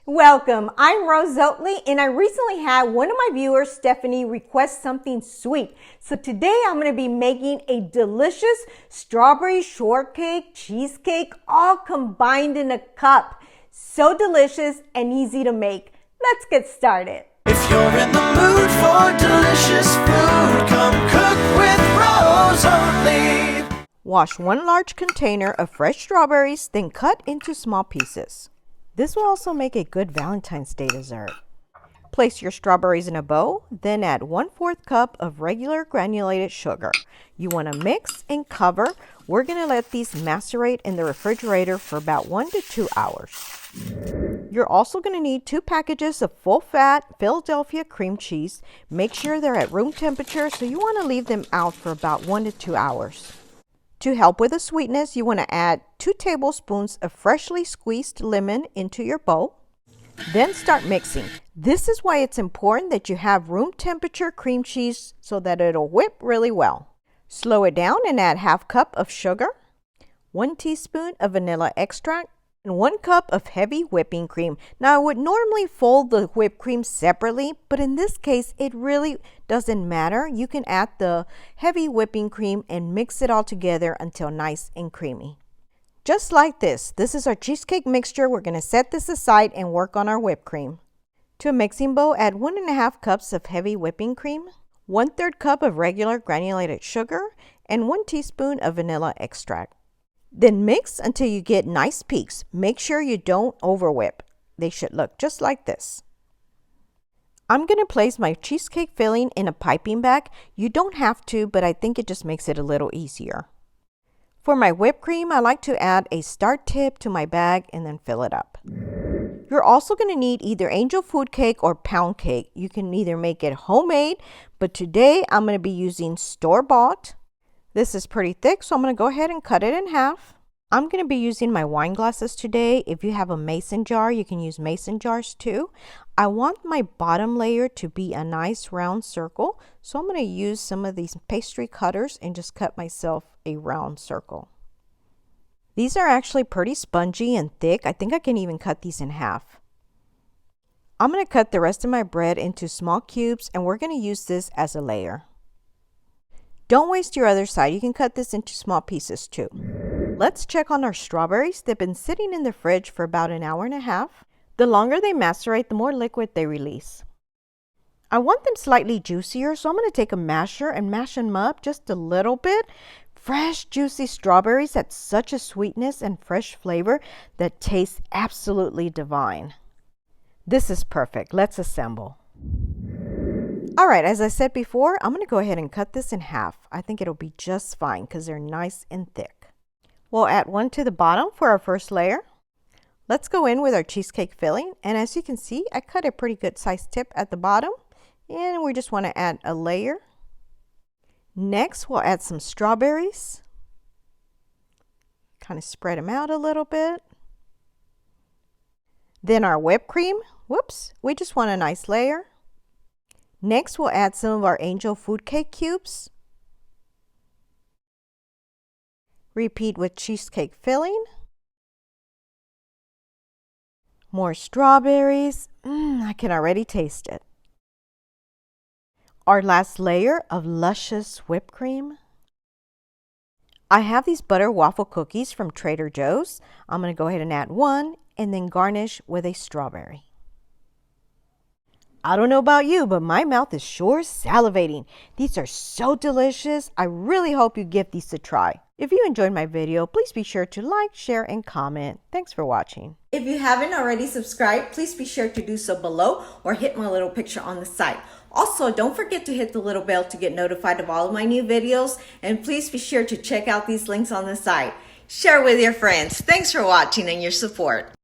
Welcome, I'm Rose Oatley, and I recently had one of my viewers, Stephanie, request something sweet. So today I'm going to be making a delicious strawberry shortcake, cheesecake, all combined in a cup. So delicious and easy to make. Let's get started. If you're in the mood for delicious food, come cook with Rose Oatley. Wash 1 large container of fresh strawberries, then cut into small pieces. This will also make a good Valentine's Day dessert. Place your strawberries in a bowl, then add 1/4 cup of regular granulated sugar. You want to mix and cover. We're going to let these macerate in the refrigerator for about 1 to 2 hours. You're also going to need 2 packages of full-fat Philadelphia cream cheese. Make sure they're at room temperature, so you want to leave them out for about 1 to 2 hours. To help with the sweetness, you want to add 2 tablespoons of freshly squeezed lemon into your bowl. Then start mixing. This is why it's important that you have room temperature cream cheese so that it'll whip really well. Slow it down and add 1/2 cup of sugar, 1 teaspoon of vanilla extract, and 1 cup of heavy whipping cream. Now I would normally fold the whipped cream separately, but in this case it really doesn't matter. You can add the heavy whipping cream and mix it all together until nice and creamy. Just like this. This is our cheesecake mixture. We're going to set this aside and work on our whipped cream. To a mixing bowl, add 1.5 cups of heavy whipping cream, 1/3 cup of regular granulated sugar, and 1 teaspoon of vanilla extract. Then mix until you get nice peaks. Make sure you don't over whip. They should look just like this. I'm going to place my cheesecake filling in a piping bag. You don't have to, but I think it just makes it a little easier. For my whipped cream, I like to add a start tip to my bag and then fill it up. You're also going to need either angel food cake or pound cake. You can either make it homemade, but today I'm going to be using store-bought. This is pretty thick, so I'm going to go ahead and cut it in half. I'm going to be using my wine glasses today. If you have a mason jar, you can use mason jars too. I want my bottom layer to be a nice round circle, so I'm going to use some of these pastry cutters and just cut myself a round circle. These are actually pretty spongy and thick. I think I can even cut these in half. I'm going to cut the rest of my bread into small cubes, and we're going to use this as a layer. Don't waste your other side. You can cut this into small pieces too. Let's check on our strawberries. They've been sitting in the fridge for about 1.5 hours. The longer they macerate, the more liquid they release. I want them slightly juicier, so I'm going to take a masher and mash them up just a little bit. Fresh, juicy strawberries had such a sweetness and fresh flavor that tastes absolutely divine. This is perfect. Let's assemble. All right, as I said before, I'm going to go ahead and cut this in half. I think it'll be just fine because they're nice and thick. We'll add 1 to the bottom for our first layer. Let's go in with our cheesecake filling. And as you can see, I cut a pretty good size tip at the bottom. And we just want to add a layer. Next, we'll add some strawberries. Kind of spread them out a little bit. Then our whipped cream. Whoops, we just want a nice layer. Next, we'll add some of our angel food cake cubes. Repeat with cheesecake filling. More strawberries. I can already taste it. Our last layer of luscious whipped cream. I have these butter waffle cookies from Trader Joe's. I'm going to go ahead and add 1 and then garnish with a strawberry. I don't know about you, but my mouth is sure salivating. These are so delicious. I really hope you give these a try. If you enjoyed my video, please be sure to like, share, and comment. Thanks for watching. If you haven't already subscribed, please be sure to do so below or hit my little picture on the side. Also, don't forget to hit the little bell to get notified of all of my new videos. And please be sure to check out these links on the side. Share with your friends. Thanks for watching and your support.